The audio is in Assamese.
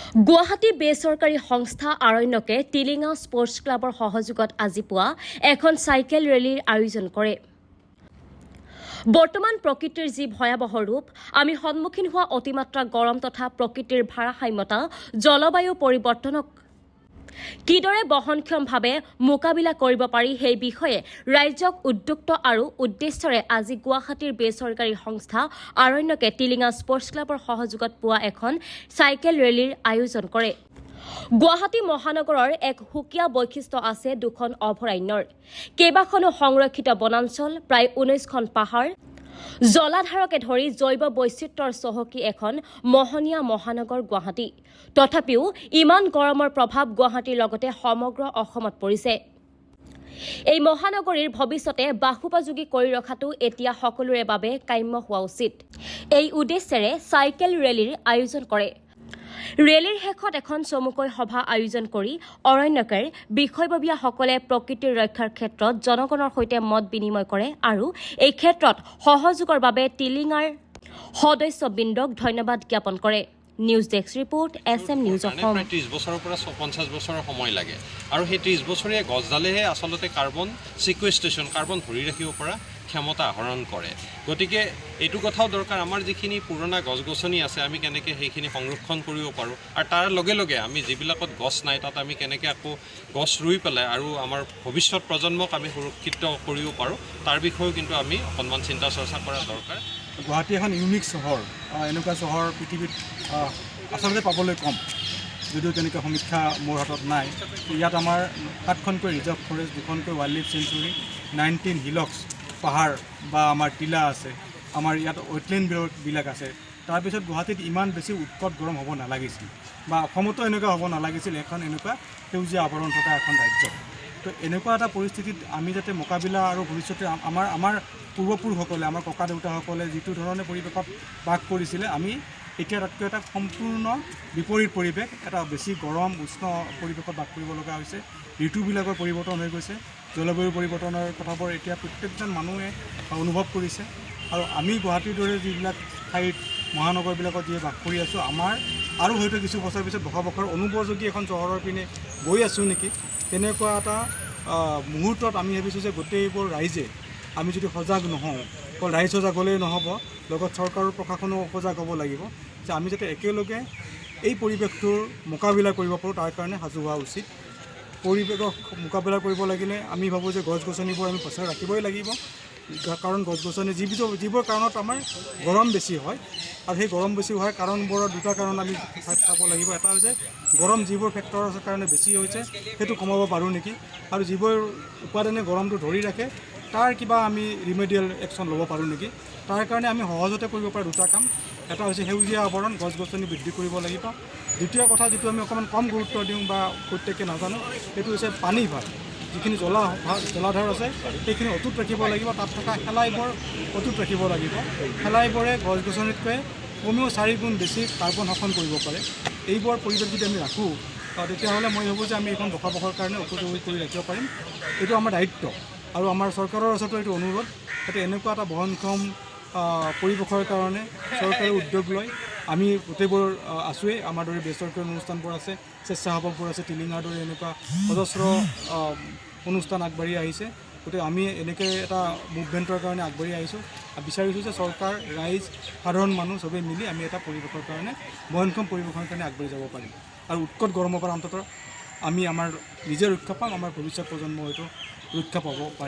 গুৱাহাটী বেচৰকাৰী সংস্থা আৰণ্যকে টিলিঙা স্পৰ্টছ ক্লাবৰ সহযোগত আজি পুৱা এখন চাইকেল ৰেলীৰ আয়োজন কৰে। বৰ্তমান প্ৰকৃতিৰ যি ভয়াৱহ ৰূপ, আমি সন্মুখীন হোৱা অতিমাত্ৰা গৰম তথা প্ৰকৃতিৰ ভাৰসাম্যতা, জলবায়ু পৰিৱৰ্তনক কিদৰে বহনক্ষমভাৱে মোকাবিলা কৰিব পাৰি সেই বিষয়ে ৰাজ্যক উদ্যুক্ত আৰু উদ্দেশ্যৰে আজি গুৱাহাটীৰ বেচৰকাৰী সংস্থা আৰণ্যকে টিলিঙা স্পৰ্টছ ক্লাবৰ সহযোগত পুৱা এখন চাইকেল ৰেলীৰ আয়োজন কৰে। গুৱাহাটী মহানগৰৰ এক সুকীয়া বৈশিষ্ট্য আছে দুখন অভয়াৰণ্যৰ, কেইবাখনো সংৰক্ষিত বনাঞ্চল, প্ৰায় 19খন পাহাৰ, জলাধাৰকে ধৰি জৈৱ বৈচিত্ৰ্যৰ চহকী এখন মোহনীয়া মহানগৰ গুৱাহাটী। তথাপিও ইমান গৰমৰ প্ৰভাৱ গুৱাহাটীৰ লগতে সমগ্ৰ অসমত পৰিছে। এই মহানগৰীৰ ভৱিষ্যতে বাসোপযোগী কৰি ৰখাটো এতিয়া সকলোৰে বাবে কাম্য হোৱা উচিত। এই উদ্দেশ্যেৰে চাইকেল ৰেলীৰ আয়োজন কৰে। ৰেলীৰ শেষত এখন চমুকৈ সভা আয়োজন কৰি অৰণ্যকেৰ বিষয়ববীয়াসকলে প্ৰকৃতিৰ ৰক্ষাৰ ক্ষেত্ৰত জনগণৰ সৈতে মত বিনিময় কৰে আৰু এই ক্ষেত্ৰত সহযোগৰ বাবে টিলিঙাৰ সদস্যবৃন্দক ধন্যবাদ জ্ঞাপন কৰে। News desk report, SM news Assam. 30 বছৰৰ পৰা 50 বছৰৰ সময় লাগে আৰু সেই 30 বছৰীয়া গছডালেহে আচলতে কাৰ্বন সিকুৱেষ্ট্ৰেশ্যন, কাৰ্বন ধৰি ৰাখিব পৰা ক্ষমতা আহৰণ কৰে। গতিকে এইটো কথাও দৰকাৰ, আমাৰ যিখিনি পুৰণা গছ গছনি আছে আমি কেনেকৈ সেইখিনি সংৰক্ষণ কৰিব পাৰোঁ আৰু তাৰ লগে লগে আমি যিবিলাকত গছ নাই তাত আমি কেনেকৈ আকৌ গছ ৰুই পেলাই আৰু আমাৰ ভৱিষ্যত প্ৰজন্মক আমি সুৰক্ষিত কৰিব পাৰোঁ তাৰ বিষয়েও কিন্তু আমি অকণমান চিন্তা চৰ্চা কৰা দৰকাৰ। গুৱাহাটী এখন ইউনিক চহৰ, এনেকুৱা চহৰ পৃথিৱীত আচলতে পাবলৈ কম, যদিও তেনেকৈ সমীক্ষা মোৰ হাতত নাই। ইয়াত আমাৰ 7খনকৈ ৰিজাৰ্ভ ফৰেষ্ট, 2খনকৈ ৱাইল্ড লাইফ চেঞ্চুৰী, 19 হিলক্স পাহাৰ বা আমাৰ টিলা আছে, আমাৰ ইয়াত ৱেটলেণ্ডবিলাক আছে। তাৰপিছত গুৱাহাটীত ইমান বেছি উৎকট গৰম হ'ব নালাগিছিল বা অসমতো এনেকুৱা হ'ব নালাগিছিল, এখন এনেকুৱা সেউজীয়া আৱৰণ থকা এখন ৰাজ্য। তো এনেকুৱা এটা পৰিস্থিতিত আমি যাতে মোকাবিলা আৰু ভৱিষ্যতে আমাৰ পূৰ্বপুৰুষসকলে, আমাৰ ককা দেউতাসকলে যিটো ধৰণে পৰিৱেশত বাস কৰিছিলে, আমি এতিয়া তাতকৈ এটা সম্পূৰ্ণ বিপৰীত পৰিৱেশ, এটা বেছি গৰম উষ্ণ পৰিৱেশত বাস কৰিব লগা হৈছে। ঋতুবিলাকৰ পৰিৱৰ্তন হৈ গৈছে, জলবায়ু পৰিৱৰ্তনৰ কথাবোৰ এতিয়া প্ৰত্যেকজন মানুহে অনুভৱ কৰিছে। আৰু আমি গুৱাহাটীৰ দৰে যিবিলাক ঠাইত মহানগৰবিলাকত যি বাস কৰি আছোঁ, আমাৰ আৰু হয়তো কিছু বছৰ পিছত বসবাসৰ অনুপযোগী এখন চহৰৰ পিনে গৈ আছোঁ নেকি, তেনেকুৱা এটা মুহূৰ্তত আমি ভাবিছোঁ যে গোটেইবোৰ ৰাইজে আমি যদি সজাগ নহওঁ, অকল ৰাইজ সজাগ হ'লেই নহ'ব, লগত চৰকাৰৰ প্ৰশাসনো সজাগ হ'ব লাগিব যে আমি যাতে একেলগে এই পৰিৱেশটোৰ মোকাবিলা কৰিব পাৰোঁ, তাৰ কাৰণে সাজু হোৱা উচিত। পৰিৱেশক মোকাবিলা কৰিব লাগিলে আমি ভাবোঁ যে গছ গছনিবোৰ আমি বচাই ৰাখিবই লাগিব, কাৰণ গছ গছনি যিবোৰ কাৰণত আমাৰ গৰম বেছি হয়, আৰু সেই গৰম বেছি হোৱাৰ কাৰণবোৰৰ দুটা কাৰণ আমি চাব লাগিব। এটা হৈছে গৰম যিবোৰ ফেক্টৰৰ কাৰণে বেছি হৈছে সেইটো কমাব পাৰোঁ নেকি, আৰু যিবোৰ উপাদানে গৰমটো ধৰি ৰাখে তাৰ কিবা আমি ৰিমেডিয়েল একশ্যন ল'ব পাৰোঁ নেকি। তাৰ কাৰণে আমি সহজতে কৰিব পৰা দুটা কাম, এটা হৈছে সেউজীয়া আৱৰণ, গছ গছনি বৃদ্ধি কৰিব লাগিব। দ্বিতীয় কথা, যিটো আমি অকণমান কম গুৰুত্ব দিওঁ বা প্ৰত্যেকে নাজানো, সেইটো হৈছে পানী ভাগ, যিখিনি জলাধাৰ আছে সেইখিনি অটুট ৰাখিব লাগিব, তাত থকা শেলাইবোৰ অটুট ৰাখিব লাগিব। শেলাইবোৰে গছ গছনিতকৈ কমেও 4 গুণ বেছি কাৰ্বন শোষণ কৰিব পাৰে। এইবোৰ পৰিৱেশ যদি আমি ৰাখোঁ তেতিয়াহ'লে মই ভাবোঁ যে আমি এইখন বসবাসৰ কাৰণে উপযোগী কৰি ৰাখিব পাৰিম। এইটো আমাৰ দায়িত্ব আৰু আমাৰ চৰকাৰৰ ওচৰতো এইটো অনুৰোধ, যাতে এনেকুৱা এটা বহনক্ষম পৰিৱেশৰ কাৰণে চৰকাৰে উদ্যোগ লয়। আমি গোটেইবোৰ আছোঁৱেই, আমাৰ দৰে বেচৰকাৰী অনুষ্ঠানবোৰ আছে, স্বেচ্ছাসেৱকবোৰ আছে, টিলিঙাৰ দৰে এনেকুৱা অজস্ৰ অনুষ্ঠান আগবাঢ়ি আহিছে। গতিকে আমি এনেকৈ এটা মুভমেণ্টৰ কাৰণে আগবাঢ়ি আহিছোঁ, বিচাৰিছোঁ যে চৰকাৰ, ৰাইজ, সাধাৰণ মানুহ চবেই মিলি আমি এটা পৰিৱেশৰ কাৰণে, বহনক্ষম পৰিৱেশৰ কাৰণে আগবাঢ়ি যাব পাৰিম আৰু উৎকট গৰমৰ পৰা অন্ততঃ আমি আমাৰ নিজে ৰক্ষা পাম, আমাৰ ভৱিষ্যত প্ৰজন্ম হয়তো ৰক্ষা পাব পাৰিম।